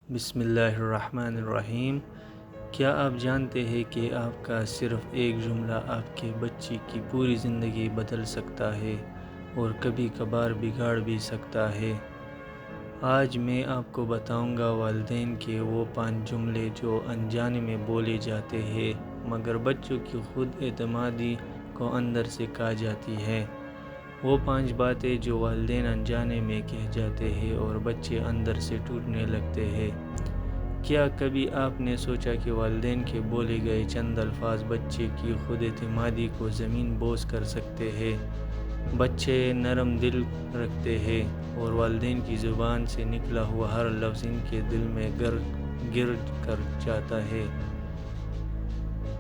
بسم اللہ الرحمن الرحیم۔ کیا آپ جانتے ہیں کہ آپ کا صرف ایک جملہ آپ کے بچے کی پوری زندگی بدل سکتا ہے اور کبھی کبھار بگاڑ بھی سکتا ہے؟ آج میں آپ کو بتاؤں گا والدین کے وہ 5 جملے جو انجانے میں بولے جاتے ہیں مگر بچوں کی خود اعتمادی کو اندر سے کھا جاتی ہے۔ وہ 5 باتیں جو والدین انجانے میں کہہ جاتے ہیں اور بچے اندر سے ٹوٹنے لگتے ہیں۔ کیا کبھی آپ نے سوچا کہ والدین کے بولے گئے چند الفاظ بچے کی خود اعتمادی کو زمین بوس کر سکتے ہیں؟ بچے نرم دل رکھتے ہیں اور والدین کی زبان سے نکلا ہوا ہر لفظ ان کے دل میں گر کر جاتا ہے۔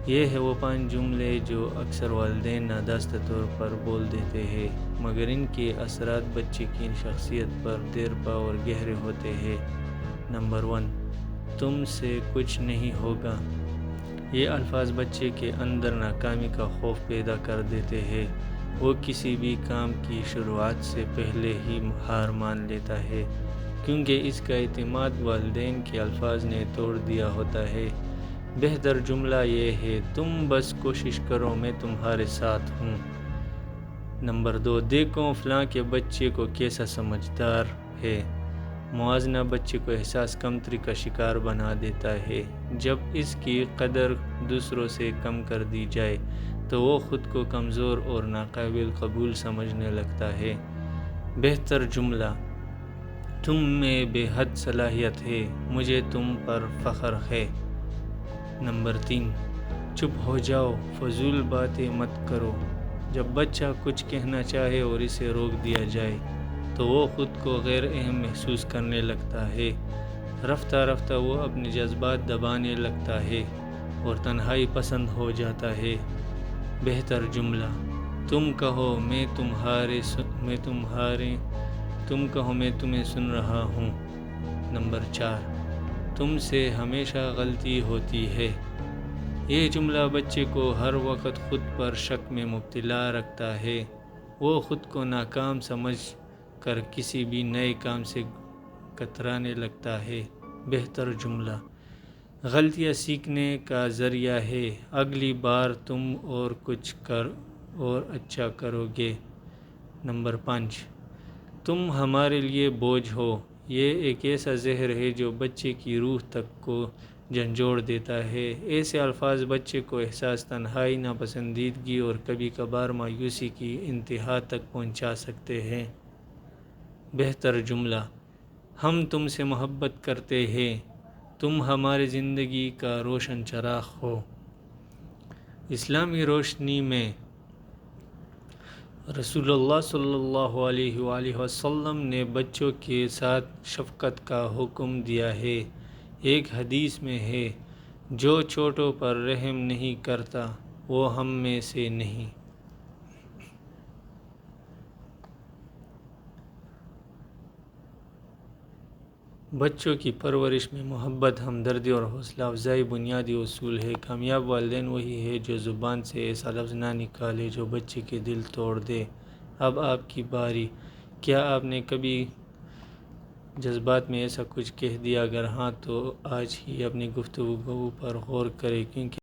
یہ ہے وہ 5 جملے جو اکثر والدین نادانستہ طور پر بول دیتے ہیں مگر ان کے اثرات بچے کی شخصیت پر دیر پا اور گہرے ہوتے ہیں۔ نمبر 1، تم سے کچھ نہیں ہوگا۔ یہ الفاظ بچے کے اندر ناکامی کا خوف پیدا کر دیتے ہیں۔ وہ کسی بھی کام کی شروعات سے پہلے ہی ہار مان لیتا ہے کیونکہ اس کا اعتماد والدین کے الفاظ نے توڑ دیا ہوتا ہے۔ بہتر جملہ یہ ہے، تم بس کوشش کرو، میں تمہارے ساتھ ہوں۔ نمبر 2، دیکھو فلاں کے بچے کو کیسا سمجھدار ہے۔ موازنہ بچے کو احساس کمتری کا شکار بنا دیتا ہے۔ جب اس کی قدر دوسروں سے کم کر دی جائے تو وہ خود کو کمزور اور ناقابل قبول سمجھنے لگتا ہے۔ بہتر جملہ، تم میں بے حد صلاحیت ہے، مجھے تم پر فخر ہے۔ نمبر 3، چپ ہو جاؤ، فضول باتیں مت کرو۔ جب بچہ کچھ کہنا چاہے اور اسے روک دیا جائے تو وہ خود کو غیر اہم محسوس کرنے لگتا ہے۔ رفتہ رفتہ وہ اپنے جذبات دبانے لگتا ہے اور تنہائی پسند ہو جاتا ہے۔ بہتر جملہ، تم کہو میں تمہیں سن رہا ہوں۔ نمبر 4، تم سے ہمیشہ غلطی ہوتی ہے۔ یہ جملہ بچے کو ہر وقت خود پر شک میں مبتلا رکھتا ہے۔ وہ خود کو ناکام سمجھ کر کسی بھی نئے کام سے کترانے لگتا ہے۔ بہتر جملہ، غلطیاں سیکھنے کا ذریعہ ہے، اگلی بار تم اور اچھا کرو گے۔ نمبر 5، تم ہمارے لیے بوجھ ہو۔ یہ ایک ایسا زہر ہے جو بچے کی روح تک کو جھنجھوڑ دیتا ہے۔ ایسے الفاظ بچے کو احساس تنہائی، ناپسندیدگی اور کبھی کبھار مایوسی کی انتہا تک پہنچا سکتے ہیں۔ بہتر جملہ، ہم تم سے محبت کرتے ہیں، تم ہماری زندگی کا روشن چراغ ہو۔ اسلامی روشنی میں رسول اللہ صلی اللہ علیہ وآلہ وسلم نے بچوں کے ساتھ شفقت کا حکم دیا ہے۔ ایک حدیث میں ہے، جو چھوٹوں پر رحم نہیں کرتا وہ ہم میں سے نہیں۔ بچوں کی پرورش میں محبت، ہمدردی اور حوصلہ افزائی بنیادی اصول ہے۔ کامیاب والدین وہی ہے جو زبان سے ایسا لفظ نہ نکالے جو بچے کے دل توڑ دے۔ اب آپ کی باری، کیا آپ نے کبھی جذبات میں ایسا کچھ کہہ دیا؟ اگر ہاں تو آج ہی اپنی گفتگو پر غور کریں کیونکہ